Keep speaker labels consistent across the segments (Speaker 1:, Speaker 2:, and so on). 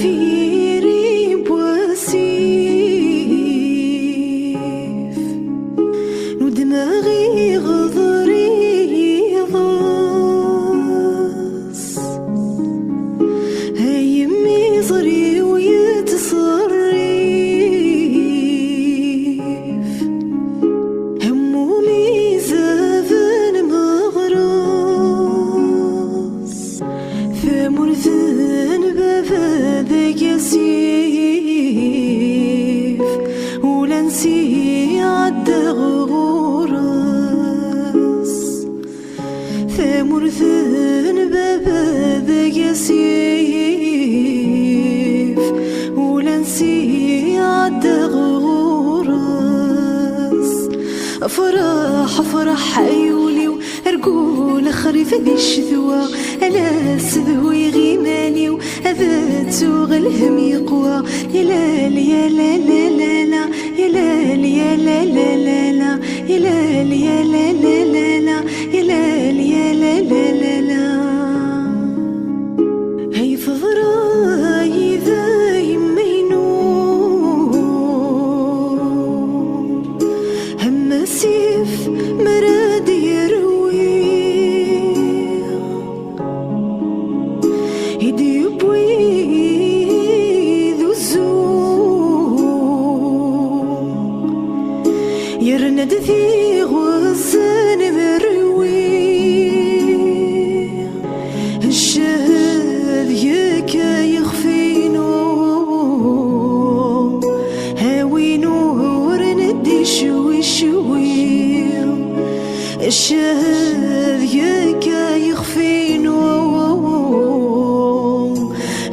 Speaker 1: زفيري بواسيف ودماغي غضري ضاس هايمي صري ويتصرف همومي زافن مغراس فمرثن بفذاك يسيف ولا نسي عالدغ غراس فمرثن بفذاك يسيف ولا نسي عالدغ غراس فرح فرح عيولي وارقول خريف ذي الشذوى الا سذوي غيماني وهذا تسوغ الهم يقوى يا لا يا لا لا لا لا يا لا يا لا لا لا لا يا لا يا لا لا لا لا يا لا يا لا لا لا لا هي فضراي ذا يمينون هم سيف مراد يروي يدي يبوي ذو الزوم يرند ذي غزان مروي الشهد يكا يخفينو هاوي نور ندي شوي شوي الشهد يكا يخفينو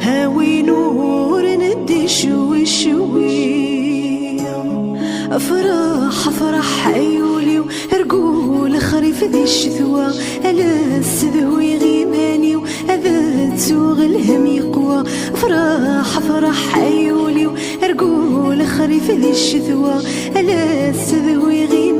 Speaker 1: هاوي نور ندي شوي شوي افرح افرح عيولي وارقول خريف ذي الشذوى الا السذوي غيماني وهذا تسوغ الهم يقوى افرح افرح عيولي وارقول خريف ذي الشذوى الا السذوي غيماني